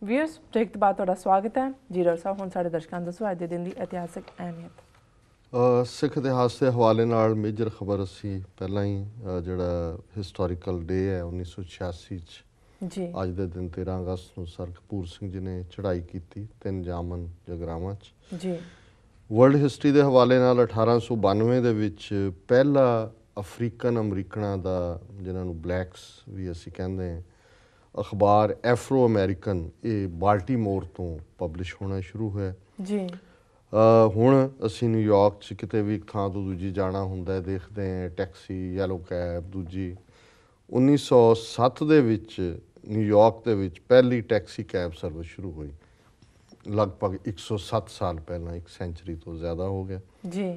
Viewers break ਤੋਂ ਬਾਅਦ ਤੁਹਾਡਾ ਸਵਾਗਤ ਹੈ। ਜੀਰੋ ਸਾਹਿਬ ਹੁਣ ਸਾਡੇ ਦਰਸ਼ਕਾਂ ਨੂੰ ਦੱਸੋ ਅੱਜ ਦੇ ਦਿਨ ਦੀ ਇਤਿਹਾਸਕ ਅਹਿਮੀਅਤ। ਸਿੱਖ ਇਤਿਹਾਸ ਦੇ ਹਵਾਲੇ ਨਾਲ ਮੇਜਰ ਖਬਰ ਅਸੀਂ ਪਹਿਲਾਂ ਹੀ ਜਿਹੜਾ ਹਿਸਟੋਰੀਕਲ ਡੇ ਹੈ 1986 'ਚ ਜੀ ਅੱਜ ਦੇ ਦਿਨ 13 ਅਗਸਤ ਨੂੰ ਸਰ ਕਪੂਰ ਸਿੰਘ ਜੀ ਨੇ ਚੜ੍ਹਾਈ ਕੀਤੀ 3 ਜਾਮਨ ਜਗਰਾਵਾਂ 'ਚ। ਜੀ ਵਰਲਡ ਹਿਸਟਰੀ ਦੇ ਹਵਾਲੇ ਨਾਲ 1892 ਦੇ ਵਿੱਚ ਪਹਿਲਾ ਅਫਰੀਕਨ ਅਮਰੀਕਨਾਂ ਦਾ, ਜਿਨ੍ਹਾਂ ਨੂੰ ਬਲੈਕਸ ਵੀ ਅਸੀਂ ਕਹਿੰਦੇ ਹਾਂ, ਅਖਬਾਰ ਐਫਰੋ ਅਮੈਰੀਕਨ, ਇਹ ਬਾਲਟੀਮੋਰ ਤੋਂ ਪਬਲਿਸ਼ ਹੋਣਾ ਸ਼ੁਰੂ ਹੋਇਆ। ਜੀ ਹੁਣ ਅਸੀਂ ਨਿਊਯਾਰਕ 'ਚ ਕਿਤੇ ਵੀ ਇੱਕ ਥਾਂ ਤੋਂ ਦੂਜੀ ਜਾਣਾ ਹੁੰਦਾ ਦੇਖਦੇ ਹਾਂ ਟੈਕਸੀ, ਯੈਲੋ ਕੈਬ ਦੂਜੀ। 1907 ਦੇ ਵਿੱਚ ਨਿਊਯਾਰਕ ਦੇ ਵਿੱਚ ਪਹਿਲੀ ਟੈਕਸੀ ਕੈਬ ਸਰਵਿਸ ਸ਼ੁਰੂ ਹੋਈ, ਲਗਭਗ 107 ਸਾਲ ਪਹਿਲਾਂ, 1 ਸੈਂਚਰੀ ਤੋਂ ਜ਼ਿਆਦਾ ਹੋ ਗਿਆ। ਜੀ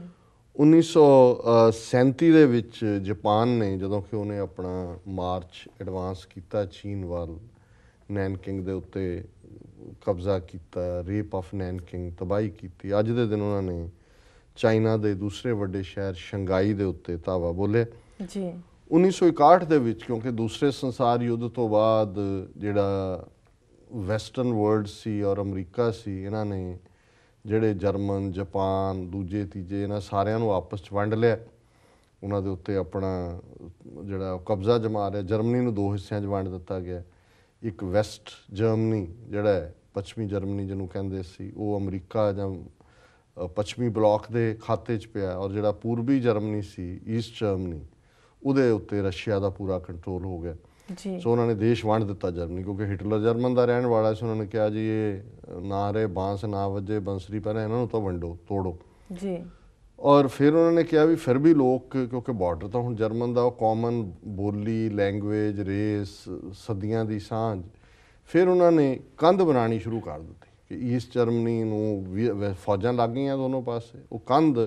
1937 ਦੇ ਵਿੱਚ ਜਾਪਾਨ ਨੇ, ਜਦੋਂ ਕਿ ਉਹਨੇ ਆਪਣਾ ਮਾਰਚ ਐਡਵਾਂਸ ਕੀਤਾ ਚੀਨ ਵੱਲ, ਨੈਨਕਿੰਗ ਦੇ ਉੱਤੇ ਕਬਜ਼ਾ ਕੀਤਾ, ਰੇਪ ਆਫ ਨੈਨਕਿੰਗ, ਤਬਾਹੀ ਕੀਤੀ। ਅੱਜ ਦੇ ਦਿਨ ਉਹਨਾਂ ਨੇ ਚਾਈਨਾ ਦੇ ਦੂਸਰੇ ਵੱਡੇ ਸ਼ਹਿਰ ਸ਼ੰਘਾਈ ਦੇ ਉੱਤੇ ਧਾਵਾ ਬੋਲਿਆ। ਜੀ 1961 ਦੇ ਵਿੱਚ, ਕਿਉਂਕਿ ਦੂਸਰੇ ਸੰਸਾਰ ਯੁੱਧ ਤੋਂ ਬਾਅਦ ਜਿਹੜਾ ਵੈਸਟਰਨ ਵਰਲਡ ਸੀ ਔਰ ਅਮਰੀਕਾ ਸੀ, ਇਹਨਾਂ ਨੇ ਜਿਹੜੇ ਜਰਮਨ, ਜਾਪਾਨ, ਦੂਜੇ ਤੀਜੇ, ਇਹਨਾਂ ਸਾਰਿਆਂ ਨੂੰ ਆਪਸ 'ਚ ਵੰਡ ਲਿਆ। ਉਹਨਾਂ ਦੇ ਉੱਤੇ ਆਪਣਾ ਜਿਹੜਾ ਕਬਜ਼ਾ ਜਮਾ ਲਿਆ। ਜਰਮਨੀ ਨੂੰ 2 ਹਿੱਸਿਆਂ 'ਚ ਵੰਡ ਦਿੱਤਾ ਗਿਆ। ਇੱਕ ਵੈਸਟ ਜਰਮਨੀ ਜਿਹੜਾ ਹੈ, ਪੱਛਮੀ ਜਰਮਨੀ ਜਿਹਨੂੰ ਕਹਿੰਦੇ ਸੀ, ਉਹ ਅਮਰੀਕਾ ਜਾਂ ਪੱਛਮੀ ਬਲਾਕ ਦੇ ਖਾਤੇ 'ਚ ਪਿਆ, ਔਰ ਜਿਹੜਾ ਪੂਰਬੀ ਜਰਮਨੀ ਸੀ, ਈਸਟ ਜਰਮਨੀ, ਉਹਦੇ ਉੱਤੇ ਰਸ਼ੀਆ ਦਾ ਪੂਰਾ ਕੰਟਰੋਲ ਹੋ ਗਿਆ। ਜੀ ਸੋ ਉਹਨਾਂ ਨੇ ਦੇਸ਼ ਵੰਡ ਦਿੱਤਾ ਜਰਮਨੀ, ਕਿਉਂਕਿ ਹਿਟਲਰ ਜਰਮਨ ਦਾ ਰਹਿਣ ਵਾਲਾ ਸੀ। ਉਹਨਾਂ ਨੇ ਕਿਹਾ ਜੀ ਇਹ ਨਾ ਰਹੇ ਬਾਂਸ ਨਾ ਵੱਜੇ ਬੰਸਰੀ, ਪਹਿਲਾਂ ਇਹਨਾਂ ਨੂੰ ਤਾਂ ਵੰਡੋ, ਤੋੜੋ। ਜੀ ਔਰ ਫਿਰ ਉਹਨਾਂ ਨੇ ਕਿਹਾ ਵੀ ਫਿਰ ਵੀ ਲੋਕ, ਕਿਉਂਕਿ ਬਾਰਡਰ ਤਾਂ ਹੁਣ ਜਰਮਨ ਦਾ, ਉਹ ਕਾਮਨ ਬੋਲੀ, ਲੈਂਗੁਏਜ, ਰੇਸ, ਸਦੀਆਂ ਦੀ ਸਾਂਝ। ਫਿਰ ਉਹਨਾਂ ਨੇ ਕੰਧ ਬਣਾਉਣੀ ਸ਼ੁਰੂ ਕਰ ਦਿੱਤੀ ਕਿ ਈਸਟ ਜਰਮਨੀ ਨੂੰ ਫੌਜਾਂ ਲੱਗ ਗਈਆਂ ਦੋਨੋਂ ਪਾਸੇ। ਉਹ ਕੰਧ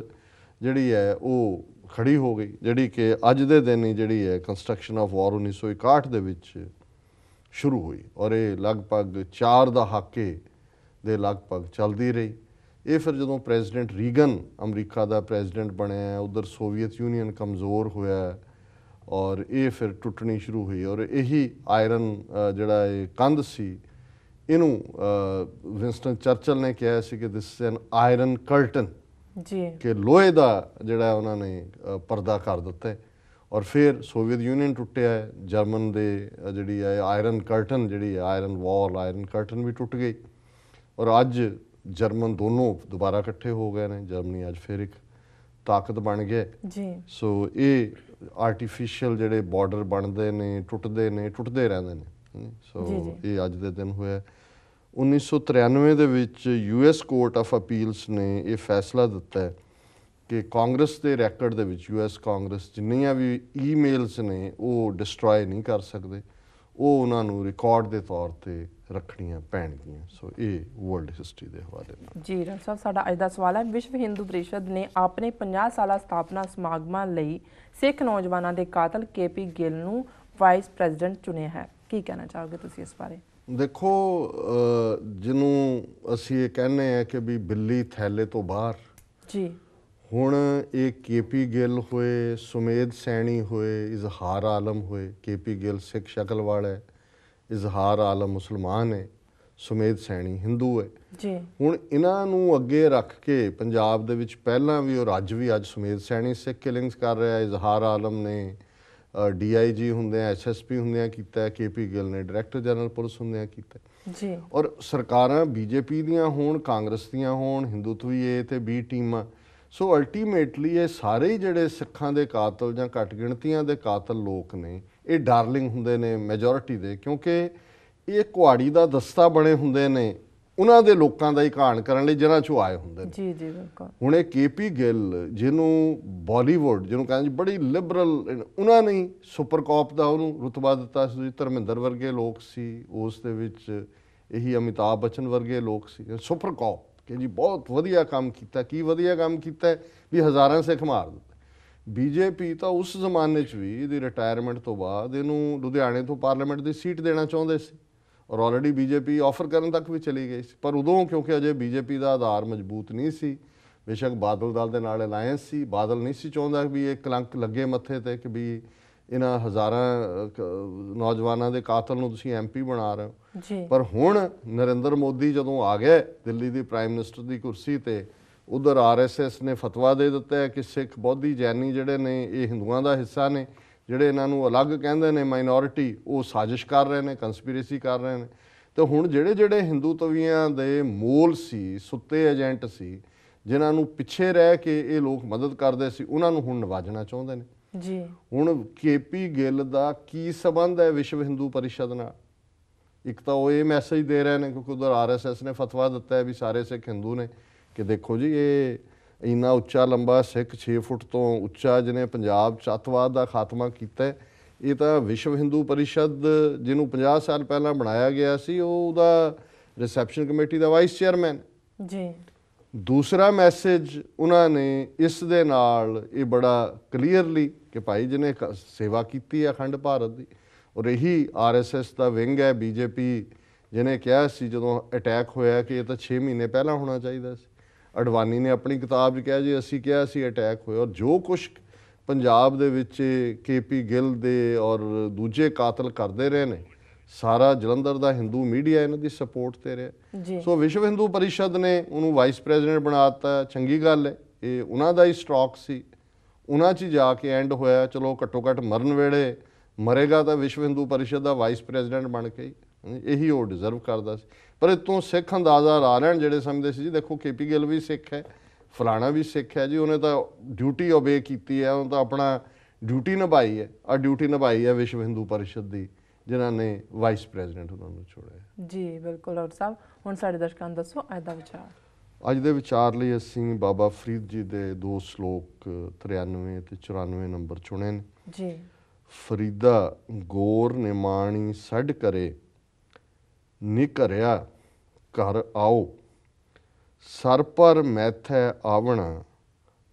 ਜਿਹੜੀ ਹੈ ਉਹ ਖੜੀ ਹੋ ਗਈ, ਜਿਹੜੀ ਕਿ ਅੱਜ ਦੇ ਦਿਨ ਹੀ ਜਿਹੜੀ ਹੈ ਕੰਸਟਰਕਸ਼ਨ ਆਫ ਵਾਰ 1961 ਦੇ ਵਿੱਚ ਸ਼ੁਰੂ ਹੋਈ, ਔਰ ਇਹ ਲਗਭਗ 4 ਦਹਾਕੇ ਦੇ ਲਗਭਗ ਚੱਲਦੀ ਰਹੀ। ਇਹ ਫਿਰ ਜਦੋਂ ਪ੍ਰੈਜ਼ੀਡੈਂਟ ਰੀਗਨ ਅਮਰੀਕਾ ਦਾ ਪ੍ਰੈਜ਼ੀਡੈਂਟ ਬਣਿਆ, ਉੱਧਰ ਸੋਵੀਅਤ ਯੂਨੀਅਨ ਕਮਜ਼ੋਰ ਹੋਇਆ, ਔਰ ਇਹ ਫਿਰ ਟੁੱਟਣੀ ਸ਼ੁਰੂ ਹੋਈ। ਔਰ ਇਹੀ ਆਇਰਨ ਜਿਹੜਾ ਇਹ ਕੰਧ ਸੀ, ਇਹਨੂੰ ਵਿੰਸਟਨ ਚਰਚਲ ਨੇ ਕਿਹਾ ਸੀ ਕਿ this is an iron curtain, ਜੀ ਕਿ ਲੋਹੇ ਦਾ ਜਿਹੜਾ ਉਹਨਾਂ ਨੇ ਪਰਦਾ ਕਰ ਦਿੱਤਾ ਹੈ। ਔਰ ਫਿਰ ਸੋਵੀਅਤ ਯੂਨੀਅਨ ਟੁੱਟਿਆ ਹੈ, ਜਰਮਨ ਦੇ ਜਿਹੜੀ ਹੈ ਆਇਰਨ ਕਰਟਨ, ਜਿਹੜੀ ਹੈ ਆਇਰਨ ਵਾਲ, ਆਇਰਨ ਕਰਟਨ ਵੀ ਟੁੱਟ ਗਈ। ਔਰ ਅੱਜ ਜਰਮਨ ਦੋਨੋਂ ਦੁਬਾਰਾ ਇਕੱਠੇ ਹੋ ਗਏ ਨੇ। ਜਰਮਨੀ ਅੱਜ ਫਿਰ ਇੱਕ ਤਾਕਤ ਬਣ ਗਿਆ। ਜੀ ਸੋ ਇਹ ਆਰਟੀਫਿਸ਼ੀਅਲ ਜਿਹੜੇ ਬਾਰਡਰ ਬਣਦੇ ਨੇ, ਟੁੱਟਦੇ ਰਹਿੰਦੇ ਨੇ। ਸੋ ਇਹ ਅੱਜ ਦੇ ਦਿਨ ਹੋਇਆ। 1993 ਦੇ ਵਿੱਚ US ਕੋਰਟ ਆਫ ਅਪੀਲਸ ਨੇ ਇਹ ਫੈਸਲਾ ਦਿੱਤਾ ਕਿ ਕਾਂਗਰਸ ਦੇ ਰੈਕਡ ਦੇ ਵਿੱਚ, US ਕਾਂਗਰਸ ਜਿੰਨੀਆਂ ਵੀ ਈਮੇਲਸ ਨੇ ਉਹ ਡਿਸਟਰੋਏ ਨਹੀਂ ਕਰ ਸਕਦੇ, ਉਹ ਉਹਨਾਂ ਨੂੰ ਰਿਕਾਰਡ ਦੇ ਤੌਰ 'ਤੇ ਰੱਖਣੀਆਂ ਪੈਣਗੀਆਂ। ਸੋ ਇਹ ਵਰਲਡ ਹਿਸਟਰੀ ਦੇ ਹਵਾਲੇ ਨਾਲ। ਜੀ ਡਾਕਟਰ ਸਾਹਿਬ, ਸਾਡਾ ਅੱਜ ਦਾ ਸਵਾਲ ਹੈ, ਵਿਸ਼ਵ ਹਿੰਦੂ ਪ੍ਰੀਸ਼ਦ ਨੇ ਆਪਣੇ 50 ਸਾਲਾ ਸਥਾਪਨਾ ਸਮਾਗਮਾਂ ਲਈ ਸਿੱਖ ਨੌਜਵਾਨਾਂ ਦੇ ਕਾਤਲ KP ਗਿੱਲ ਨੂੰ ਵਾਈਸ ਪ੍ਰੈਜ਼ੀਡੈਂਟ ਚੁਣਿਆ ਹੈ। ਕੀ ਕਹਿਣਾ ਚਾਹੋਗੇ ਤੁਸੀਂ ਇਸ ਬਾਰੇ? ਦੇਖੋ, ਜਿਹਨੂੰ ਅਸੀਂ ਇਹ ਕਹਿੰਦੇ ਹਾਂ ਕਿ ਵੀ ਬਿੱਲੀ ਥੈਲੇ ਤੋਂ ਬਾਹਰ, ਜੀ ਹੁਣ ਇਹ KP ਗਿੱਲ ਹੋਏ, ਸੁਮੇਧ ਸੈਣੀ ਹੋਏ, ਇਜ਼ਹਾਰ ਆਲਮ ਹੋਏ। KP ਗਿੱਲ ਸਿੱਖ ਸ਼ਕਲ ਵਾਲਾ ਹੈ, ਇਜ਼ਹਾਰ ਆਲਮ ਮੁਸਲਮਾਨ ਹੈ, ਸੁਮੇਧ ਸੈਣੀ ਹਿੰਦੂ ਹੈ। ਜੀ ਹੁਣ ਇਹਨਾਂ ਨੂੰ ਅੱਗੇ ਰੱਖ ਕੇ ਪੰਜਾਬ ਦੇ ਵਿੱਚ ਪਹਿਲਾਂ ਵੀ ਔਰ ਅੱਜ ਸੁਮੇਧ ਸੈਣੀ ਸਿੱਖ ਕਿਲਿੰਗਸ ਕਰ ਰਿਹਾ, ਇਜ਼ਹਾਰ ਆਲਮ ਨੇ DIG ਹੁੰਦਿਆਂ, SSP ਹੁੰਦਿਆਂ ਕੀਤਾ, KP ਗਿੱਲ ਨੇ ਡਾਇਰੈਕਟਰ ਜਨਰਲ ਪੁਲਿਸ ਹੁੰਦਿਆਂ ਕੀਤਾ। ਜੀ ਔਰ ਸਰਕਾਰਾਂ BJP ਦੀਆਂ ਹੋਣ, ਕਾਂਗਰਸ ਦੀਆਂ ਹੋਣ, ਹਿੰਦੂਤਵੀ A ਤੇ B ਟੀਮਾਂ, ਸੋ ਅਲਟੀਮੇਟਲੀ ਇਹ ਸਾਰੇ ਹੀ ਜਿਹੜੇ ਸਿੱਖਾਂ ਦੇ ਕਾਤਲ ਜਾਂ ਘੱਟ ਗਿਣਤੀਆਂ ਦੇ ਕਾਤਲ ਲੋਕ ਨੇ, ਇਹ ਡਾਰਲਿੰਗ ਹੁੰਦੇ ਨੇ ਮੈਜੋਰਿਟੀ ਦੇ, ਕਿਉਂਕਿ ਇਹ ਕੁਹਾੜੀ ਦਾ ਦਸਤਾ ਬਣੇ ਹੁੰਦੇ ਨੇ ਉਹਨਾਂ ਦੇ ਲੋਕਾਂ ਦਾ ਹੀ ਘਾਣ ਕਰਨ ਲਈ, ਜਿਹਨਾਂ 'ਚੋਂ ਆਏ ਹੁੰਦੇ ਨੇ। ਜੀ ਜੀ ਬਿਲਕੁਲ। ਹੁਣ ਇਹ KP ਗਿੱਲ, ਜਿਹਨੂੰ ਬਾਲੀਵੁੱਡ ਜਿਹਨੂੰ ਕਹਿੰਦੇ ਬੜੀ ਲਿਬਰਲ, ਉਹਨਾਂ ਨੇ ਸੁਪਰ ਕੌਪ ਦਾ ਉਹਨੂੰ ਰੁਤਬਾ ਦਿੱਤਾ ਸੀ। ਧਰਮਿੰਦਰ ਵਰਗੇ ਲੋਕ ਸੀ ਉਸ ਦੇ ਵਿੱਚ, ਇਹੀ ਅਮਿਤਾਭ ਬੱਚਨ ਵਰਗੇ ਲੋਕ ਸੀ ਸੁਪਰ ਕੌਪ, ਕਿ ਜੀ ਬਹੁਤ ਵਧੀਆ ਕੰਮ ਕੀਤਾ। ਕੀ ਵਧੀਆ ਕੰਮ ਕੀਤਾ ਵੀ ਹਜ਼ਾਰਾਂ ਸਿੱਖ ਮਾਰ ਦਿੱਤੇ। BJP ਤਾਂ ਉਸ ਜ਼ਮਾਨੇ 'ਚ ਵੀ ਇਹਦੀ ਰਿਟਾਇਰਮੈਂਟ ਤੋਂ ਬਾਅਦ ਇਹਨੂੰ ਲੁਧਿਆਣੇ ਤੋਂ ਪਾਰਲੀਮੈਂਟ ਦੀ ਸੀਟ ਦੇਣਾ ਚਾਹੁੰਦੇ ਸੀ, ਔਰ ਆਲਰੇਡੀ BJP ਆਫਰ ਕਰਨ ਤੱਕ ਵੀ ਚਲੀ ਗਈ ਸੀ। ਪਰ ਉਦੋਂ ਕਿਉਂਕਿ ਅਜੇ BJP ਦਾ ਆਧਾਰ ਮਜ਼ਬੂਤ ਨਹੀਂ ਸੀ, ਬੇਸ਼ੱਕ ਬਾਦਲ ਦਲ ਦੇ ਨਾਲ ਅਲਾਇੰਸ ਸੀ, ਬਾਦਲ ਨਹੀਂ ਸੀ ਚਾਹੁੰਦਾ ਵੀ ਇਹ ਕਲੰਕ ਲੱਗੇ ਮੱਥੇ 'ਤੇ ਕਿ ਵੀ ਇਹਨਾਂ ਹਜ਼ਾਰਾਂ ਨੌਜਵਾਨਾਂ ਦੇ ਕਾਤਲ ਨੂੰ ਤੁਸੀਂ ਐਮਪੀ ਬਣਾ ਰਹੇ ਹੋ। ਜੀ ਪਰ ਹੁਣ ਨਰਿੰਦਰ ਮੋਦੀ ਜਦੋਂ ਆ ਗਏ ਦਿੱਲੀ ਦੀ ਪ੍ਰਾਈਮ ਮਿਨਿਸਟਰ ਦੀ ਕੁਰਸੀ ਤੇ, ਉਧਰ ਆਰਐਸਐਸ ਨੇ ਫਤਵਾ ਦੇ ਦਿੱਤਾ ਹੈ ਕਿ ਸਿੱਖ ਬੋਧੀ ਜੈਨੀ ਜਿਹੜੇ ਨੇ ਇਹ ਹਿੰਦੂਆਂ ਦਾ ਹਿੱਸਾ ਨੇ, ਜਿਹੜੇ ਇਹਨਾਂ ਨੂੰ ਅਲੱਗ ਕਹਿੰਦੇ ਨੇ ਮਾਈਨੋਰਿਟੀ, ਉਹ ਸਾਜ਼ਿਸ਼ ਕਰ ਰਹੇ ਨੇ, ਕੰਸਪੀਰੇਸੀ ਕਰ ਰਹੇ ਨੇ। ਤੇ ਹੁਣ ਜਿਹੜੇ ਜਿਹੜੇ ਹਿੰਦੂ ਤਵੀਆਂ ਦੇ ਮੂਲ ਸੀ, ਸੁੱਤੇ ਏਜੰਟ ਸੀ, ਜਿਨ੍ਹਾਂ ਨੂੰ ਪਿੱਛੇ ਰਹਿ ਕੇ ਇਹ ਲੋਕ ਮਦਦ ਕਰਦੇ ਸੀ, ਉਹਨਾਂ ਨੂੰ ਹੁਣ ਨਵਾਜਣਾ ਚਾਹੁੰਦੇ ਨੇ। ਜੀ ਹੁਣ ਕੇਪੀ ਗਿੱਲ ਦਾ ਕੀ ਸੰਬੰਧ ਹੈ ਵਿਸ਼ਵ ਹਿੰਦੂ ਪਰਿਸ਼ਦ ਨਾਲ? ਇੱਕ ਤਾਂ ਉਹ ਇਹ ਮੈਸੇਜ ਦੇ ਰਹੇ ਨੇ ਕਿਉਂਕਿ ਉਧਰ ਆਰਐਸਐਸ ਨੇ ਫਤਵਾ ਦਿੱਤਾ ਹੈ ਵੀ ਸਾਰੇ ਸਿੱਖ ਹਿੰਦੂ ਨੇ, ਕਿ ਦੇਖੋ ਜੀ ਇਹ ਇੰਨਾ ਉੱਚਾ ਲੰਬਾ ਸਿੱਖ 6 ਫੁੱਟ ਤੋਂ ਉੱਚਾ ਜਿਹਨੇ ਪੰਜਾਬ 'ਚ ਅੱਤਵਾਦ ਦਾ ਖਾਤਮਾ ਕੀਤਾ ਹੈ, ਇਹ ਤਾਂ ਵਿਸ਼ਵ ਹਿੰਦੂ ਪਰਿਸ਼ਦ ਜਿਹਨੂੰ 50 ਸਾਲ ਪਹਿਲਾਂ ਬਣਾਇਆ ਗਿਆ ਸੀ, ਉਹ ਉਹਦਾ ਰਿਸੈਪਸ਼ਨ ਕਮੇਟੀ ਦਾ ਵਾਈਸ ਚੇਅਰਮੈਨ। ਜੀ ਦੂਸਰਾ ਮੈਸੇਜ ਉਹਨਾਂ ਨੇ ਇਸ ਦੇ ਨਾਲ ਇਹ ਬੜਾ ਕਲੀਅਰਲੀ ਕਿ ਭਾਈ ਜਿਹਨੇ ਸੇਵਾ ਕੀਤੀ ਹੈ ਅਖੰਡ ਭਾਰਤ ਦੀ, ਔਰ ਇਹੀ ਆਰਐਸਐਸ ਦਾ ਵਿੰਗ ਹੈ ਬੀਜੇਪੀ, ਜਿਹਨੇ ਕਿਹਾ ਸੀ ਜਦੋਂ ਅਟੈਕ ਹੋਇਆ ਕਿ ਇਹ ਤਾਂ 6 ਮਹੀਨੇ ਪਹਿਲਾਂ ਹੋਣਾ ਚਾਹੀਦਾ ਸੀ। ਅਡਵਾਨੀ ਨੇ ਆਪਣੀ ਕਿਤਾਬ 'ਚ ਕਿਹਾ ਜੀ ਅਸੀਂ ਕਿਹਾ ਸੀ ਅਟੈਕ ਹੋਇਆ। ਔਰ ਜੋ ਕੁਛ ਪੰਜਾਬ ਦੇ ਵਿੱਚ ਕੇਪੀ ਗਿੱਲ ਦੇ ਔਰ ਦੂਜੇ ਕਾਤਲ ਕਰਦੇ ਰਹੇ ਨੇ, ਸਾਰਾ ਜਲੰਧਰ ਦਾ ਹਿੰਦੂ ਮੀਡੀਆ ਇਹਨਾਂ ਦੀ ਸਪੋਰਟ ਤੇ ਰਿਹਾ। ਜੀ ਸੋ ਵਿਸ਼ਵ ਹਿੰਦੂ ਪਰਿਸ਼ਦ ਨੇ ਉਹਨੂੰ ਵਾਈਸ ਪ੍ਰੈਜ਼ੀਡੈਂਟ ਬਣਾ ਦਿੱਤਾ, ਚੰਗੀ ਗੱਲ ਹੈ, ਇਹ ਉਹਨਾਂ ਦਾ ਹੀ ਸਟਾਕ ਸੀ, ਉਹਨਾਂ 'ਚ ਹੀ ਜਾ ਕੇ ਐਂਡ ਹੋਇਆ। ਚਲੋ ਘੱਟੋ ਘੱਟ ਮਰਨ ਵੇਲੇ ਮਰੇਗਾ ਤਾਂ ਵਿਸ਼ਵ ਹਿੰਦੂ ਪਰਿਸ਼ਦ ਦਾ ਵਾਈਸ ਪ੍ਰੈਜ਼ੀਡੈਂਟ ਬਣ ਕੇ ਹੀ, ਇਹੀ ਉਹ ਡਿਜ਼ਰਵ ਕਰਦਾ ਸੀ। ਪਰ ਇਤੋਂ ਸਿੱਖ ਅੰਦਾਜ਼ਾ ਲਾ ਲੈਣ ਜਿਹੜੇ ਸਮਝਦੇ ਸੀ ਜੀ ਦੇਖੋ ਕੇਪੀ ਗਿੱਲ ਵੀ ਸਿੱਖ ਹੈ, ਫਲਾਣਾ ਵੀ ਸਿੱਖ ਹੈ ਜੀ, ਉਹਨੇ ਤਾਂ ਡਿਊਟੀ ਓਬੇ ਕੀਤੀ ਹੈ, ਉਹਨੇ ਤਾਂ ਆਪਣਾ ਡਿਊਟੀ ਨਿਭਾਈ ਹੈ। ਆ ਡਿਊਟੀ ਨਿਭਾਈ ਹੈ ਵਿਸ਼ਵ ਹਿੰਦੂ ਪਰਿਸ਼ਦ ਦੀ, ਜਿਨ੍ਹਾਂ ਨੇ ਵਾਈਸ ਪ੍ਰੈਜ਼ੀਡੈਂਟ ਉਹਨਾਂ ਨੂੰ ਚੁਣਿਆ। ਜੀ ਬਿਲਕੁਲ ਡਾਕਟਰ ਸਾਹਿਬ, ਹੁਣ ਸਾਡੇ ਦਰਸ਼ਕਾਂ ਨੂੰ ਦੱਸੋ ਅੱਜ ਦਾ ਵਿਚਾਰ। ਅੱਜ ਦੇ ਵਿਚਾਰ ਲਈ ਅਸੀਂ ਬਾਬਾ ਫਰੀਦ ਜੀ ਦੇ 2 ਸ਼ਲੋਕ 93 ਤੇ 94 ਨੰਬਰ ਚੁਣੇ ਨੇ। ਜੀ ਫਰੀਦਾ ਗੋਰ ਨਿਮਾਣੀ ਛੱਡ ਕਰੇ, ਨਿਕਰਿਆ ਘਰ ਆਓ, ਸਰ ਪਰ ਮੈਥੈ ਆਵਣਾ,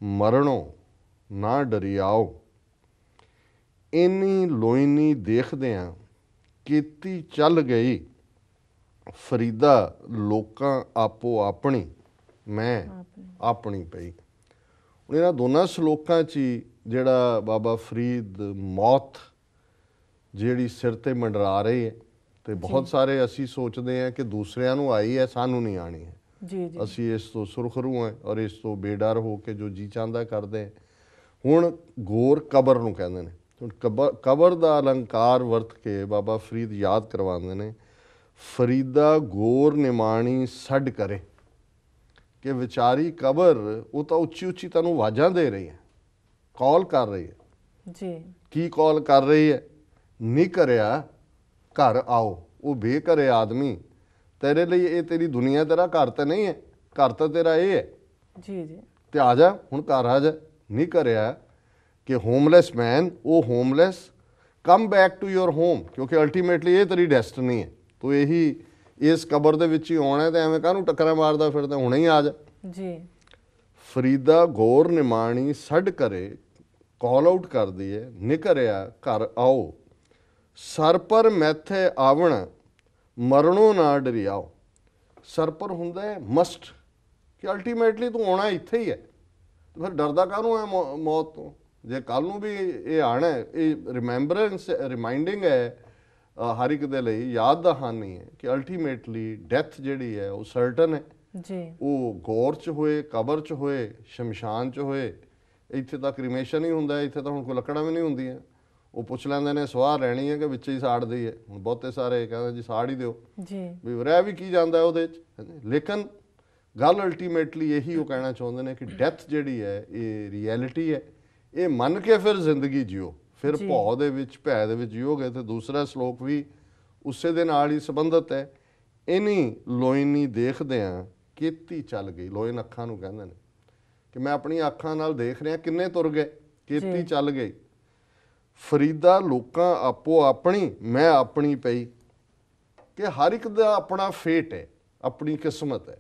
ਮਰਣੋ ਨਾ ਡਰਿਆਓ। ਇੰਨੀ ਲੋਇਨੀ ਦੇਖਦਿਆਂ ਕੀਤੀ ਚੱਲ ਗਈ, ਫਰੀਦਾ ਲੋਕਾਂ ਆਪੋ ਆਪਣੀ, ਮੈਂ ਆਪਣੀ ਪਈ। ਹੁਣ ਇਹਨਾਂ ਦੋਨਾਂ ਸ਼ਲੋਕਾਂ 'ਚ ਹੀ ਜਿਹੜਾ ਬਾਬਾ ਫਰੀਦ ਮੌਤ ਜਿਹੜੀ ਸਿਰ ਤੇ ਮੰਡਰਾ ਰਹੀ ਹੈ, ਤੇ ਬਹੁਤ ਸਾਰੇ ਅਸੀਂ ਸੋਚਦੇ ਹਾਂ ਕਿ ਦੂਸਰਿਆਂ ਨੂੰ ਆਈ ਹੈ, ਸਾਨੂੰ ਨਹੀਂ ਆਣੀ ਹੈ। ਜੀ ਜੀ ਅਸੀਂ ਇਸ ਤੋਂ ਸੁਰਖਰੂ ਹਾਂ ਔਰ ਇਸ ਤੋਂ ਬੇਡਰ ਹੋ ਕੇ ਜੋ ਜੀ ਚਾਹੁੰਦਾ ਕਰਦੇ ਹਾਂ। ਹੁਣ ਗੋਰ ਕਬਰ ਨੂੰ ਕਹਿੰਦੇ ਨੇ। ਹੁਣ ਕਬਰ ਦਾ ਅਲੰਕਾਰ ਵਰਤ ਕੇ ਬਾਬਾ ਫਰੀਦ ਯਾਦ ਕਰਵਾਉਂਦੇ ਨੇ, ਫਰੀਦਾ ਗੋਰ ਨਿਮਾਣੀ ਛੱਡ ਕਰੇ, ਕਿ ਵਿਚਾਰੀ ਕਬਰ ਉਹ ਤਾਂ ਉੱਚੀ ਉੱਚੀ ਤੈਨੂੰ ਆਵਾਜ਼ਾਂ ਦੇ ਰਹੀ ਹੈ, ਕਾਲ ਕਰ ਰਹੀ ਹੈ। ਜੀ ਕੀ ਕਾਲ ਕਰ ਰਹੀ ਹੈ? ਨਿਕਰਿਆ ਘਰ ਆਓ। ਉਹ ਬੇਘਰੇ ਆਦਮੀ, ਤੇਰੇ ਲਈ ਇਹ ਤੇਰੀ ਦੁਨੀਆ ਤੇਰਾ ਘਰ ਤਾਂ ਨਹੀਂ ਹੈ, ਘਰ ਤਾਂ ਤੇਰਾ ਇਹ ਹੈ। ਜੀ ਜੀ ਤੇ ਆ ਜਾ ਹੁਣ ਘਰ ਆ ਜਾ। ਨਿਕਰਿਆ ਕਿ ਹੋਮਲੈਸ ਮੈਨ, ਉਹ homeless, come back to your home, ਕਿਉਂਕਿ ਅਲਟੀਮੇਟਲੀ ਇਹ ਤੇਰੀ ਡੈਸਟਨੀ ਹੈ। ਤੂੰ ਇਹੀ ਇਸ ਕਬਰ ਦੇ ਵਿੱਚ ਹੀ ਆਉਣਾ, ਤੇ ਐਵੇਂ ਕਾਹਨੂੰ ਟੱਕਰਾਂ ਮਾਰਦਾ ਫਿਰਦਾ, ਹੁਣੇ ਹੀ ਆ ਜਾ। ਜੀ ਫਰੀਦਾ ਗੌਰ ਨਿਮਾਣੀ ਛੱਡ ਕਰੇ, ਕਾਲ ਆਊਟ ਕਰਦੀ ਹੈ, ਨਿਕਰਿਆ ਘਰ ਆਓ, ਸਰ ਪਰ ਮੈਥੇ ਆਵਣ, ਮਰਨੋਂ ਨਾ ਡਰਿਆਓ। ਸਰ ਪਰ ਹੁੰਦਾ ਹੈ ਮਸਟ, ਕਿ ਅਲਟੀਮੇਟਲੀ ਤੂੰ ਆਉਣਾ ਇੱਥੇ ਹੀ ਹੈ, ਤੇ ਫਿਰ ਡਰਦਾ ਕਾਹਨੂੰ ਹੈ ਮੌਤ ਤੋਂ? ਜੇ ਕੱਲ੍ਹ ਨੂੰ ਵੀ ਇਹ ਆਉਣਾ, ਇਹ ਰਿਮੈਂਬਰੈਂਸ ਰਿਮਾਈਂਡਿੰਗ ਹੈ ਹਰ ਇੱਕ ਦੇ ਲਈ, ਯਾਦ ਦਹਾਨੀ ਹੈ ਕਿ ਅਲਟੀਮੇਟਲੀ ਡੈਥ ਜਿਹੜੀ ਹੈ ਉਹ ਸਰਟਨ ਹੈ। ਜੀ ਉਹ ਗੌਰ 'ਚ ਹੋਏ, ਕਬਰ 'ਚ ਹੋਏ, ਸ਼ਮਸ਼ਾਨ 'ਚ ਹੋਏ। ਇੱਥੇ ਤਾਂ ਕ੍ਰੀਮੇਸ਼ਨ ਹੀ ਹੁੰਦਾ, ਇੱਥੇ ਤਾਂ ਹੁਣ ਕੋਈ ਲੱਕੜਾਂ ਵੀ ਨਹੀਂ ਹੁੰਦੀਆਂ। ਉਹ ਪੁੱਛ ਲੈਂਦੇ ਨੇ ਸਵਾਹ ਰਹਿਣੀ ਹੈ ਕਿ ਵਿੱਚ ਹੀ ਸਾੜ ਦਈ ਹੈ। ਹੁਣ ਬਹੁਤੇ ਸਾਰੇ ਕਹਿੰਦੇ ਜੀ ਸਾੜ ਹੀ ਦਿਓ, ਜੀ ਵੀ ਰਹਿ ਵੀ ਕੀ ਜਾਂਦਾ ਉਹਦੇ 'ਚ। ਲੇਕਿਨ ਗੱਲ ਅਲਟੀਮੇਟਲੀ ਇਹੀ ਉਹ ਕਹਿਣਾ ਚਾਹੁੰਦੇ ਨੇ ਕਿ ਡੈਥ ਜਿਹੜੀ ਹੈ ਇਹ ਰਿਐਲਿਟੀ ਹੈ। ਇਹ ਮੰਨ ਕੇ ਫਿਰ ਜ਼ਿੰਦਗੀ ਜਿਓ, ਫਿਰ ਭੌ ਦੇ ਵਿੱਚ, ਭੈ ਦੇ ਵਿੱਚ ਜਿਓਗੇ। ਤੇ ਦੂਸਰਾ ਸ਼ਲੋਕ ਵੀ ਉਸੇ ਦੇ ਨਾਲ ਹੀ ਸੰਬੰਧਿਤ ਹੈ। ਇਨੀ ਲੋਇਨੀ ਦੇਖਦਿਆਂ ਕੀਤੀ ਚੱਲ ਗਈ। ਲੋਇਨ ਅੱਖਾਂ ਨੂੰ ਕਹਿੰਦੇ ਨੇ, ਕਿ ਮੈਂ ਆਪਣੀਆਂ ਅੱਖਾਂ ਨਾਲ ਦੇਖ ਰਿਹਾ ਕਿੰਨੇ ਤੁਰ ਗਏ, ਕੀਤੀ ਚੱਲ ਗਈ। ਫਰੀਦਾ ਲੋਕਾਂ ਆਪੋ ਆਪਣੀ, ਮੈਂ ਆਪਣੀ ਪਈ। ਕਿ ਹਰ ਇੱਕ ਦਾ ਆਪਣਾ ਫੇਟ ਹੈ, ਆਪਣੀ ਕਿਸਮਤ ਹੈ।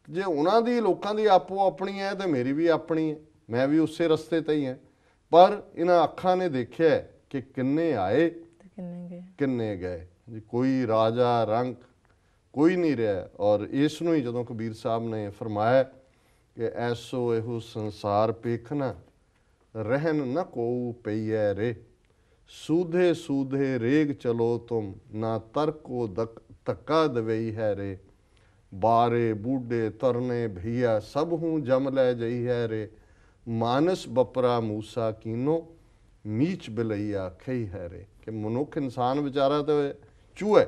ਜੇ ਉਹਨਾਂ ਦੀ ਲੋਕਾਂ ਦੀ ਆਪੋ ਆਪਣੀ ਹੈ ਤੇ ਮੇਰੀ ਵੀ ਆਪਣੀ ਹੈ, ਮੈਂ ਵੀ ਉਸੇ ਰਸਤੇ ਤੇ ਹੀ ਹਾਂ। ਪਰ ਇਹਨਾਂ ਅੱਖਾਂ ਨੇ ਦੇਖਿਆ ਕਿ ਕਿੰਨੇ ਆਏ ਤੇ ਕਿੰਨੇ ਗਏ, ਕਿੰਨੇ ਗਏ। ਜੀ ਕੋਈ ਰਾਜਾ ਰੰਕ ਕੋਈ ਨਹੀਂ ਰਿਹਾ। ਔਰ ਇਸ ਨੂੰ ਹੀ ਜਦੋਂ ਕਬੀਰ ਸਾਹਿਬ ਨੇ ਫਰਮਾਇਆ ਕਿ ਐਸੋ ਇਹੋ ਸੰਸਾਰ ਪੇਖਣਾ, ਰਹਿਨ ਨਾ ਕੋ ਪਈਐ ਰੇ। सूधे सूधे रेग चलो तुम, ना तर्क को धक्का दवई है रे। बारे बूढ़े तरने भैया, सब हूँ जम लै जई है रे। मानस बपरा मूसा कीनो, मीच बिलैया खई है रे। कि मनुख इंसान विचारा तो चूहा है,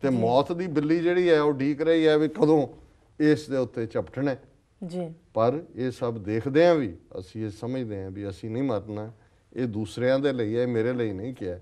ते मौत दी बिल्ली जिहड़ी है वो ढीक रही है भी कदों इस दे उत्ते झपटना है। जी पर ये सब देखदे ਆਂ भी ਅਸੀਂ ਇਹ ਸਮਝਦੇ ਆਂ ਵੀ ਅਸੀਂ ਨਹੀਂ ਮਰਨਾ, ਇਹ ਦੂਸਰਿਆਂ ਦੇ ਲਈ ਹੈ, ਮੇਰੇ ਲਈ ਨਹੀਂ ਕਿਹਾ।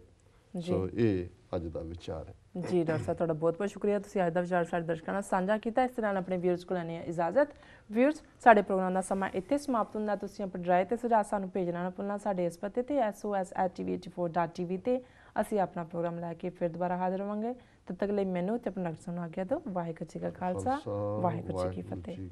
ਸੋ ਇਹ ਅੱਜ ਦਾ ਵਿਚਾਰ ਹੈ। ਜੀ ਡਾਕਟਰ ਸਾਹਿਬ, ਤੁਹਾਡਾ ਬਹੁਤ ਬਹੁਤ ਸ਼ੁਕਰੀਆ, ਤੁਸੀਂ ਅੱਜ ਦਾ ਵਿਚਾਰ ਸਾਡੇ ਦਰਸ਼ਕਾਂ ਨਾਲ ਸਾਂਝਾ ਕੀਤਾ। ਇਸ ਤਰ੍ਹਾਂ ਆਪਣੇ ਵਿਊਅਰਸ ਕੋਲ ਲੈਣੀ ਹੈ ਇਜਾਜ਼ਤ। ਵਿਊਅਰਸ, ਸਾਡੇ ਪ੍ਰੋਗਰਾਮ ਦਾ ਸਮਾਂ ਇੱਥੇ ਸਮਾਪਤ ਹੁੰਦਾ। ਤੁਸੀਂ ਆਪਣੀ ਰਾਏ ਤੇ ਸੁਝਾਅ ਸਾਨੂੰ ਭੇਜਣਾ ਨਾ ਭੁੱਲਣਾ ਸਾਡੇ ਇਸ ਪਤੇ ਤੇ sos@tv84.tv ਤੇ। ਅਸੀਂ ਆਪਣਾ ਪ੍ਰੋਗਰਾਮ ਲੈ ਕੇ ਫਿਰ ਦੁਬਾਰਾ ਹਾਜ਼ਰ ਹੋਵਾਂਗੇ। ਤਦ ਤੱਕ ਲਈ ਮੈਨੂੰ ਤੇ ਆਪਣੇ ਡਾਕਟਰ ਸਾਹਿਬ ਨੂੰ ਆਗਿਆ ਦਿਓ। ਵਾਹਿਗੁਰੂ ਜੀ ਕਾ ਖਾਲਸਾ, ਵਾਹਿਗੁਰੂ ਜੀ ਕੀ ਫਤਿਹ।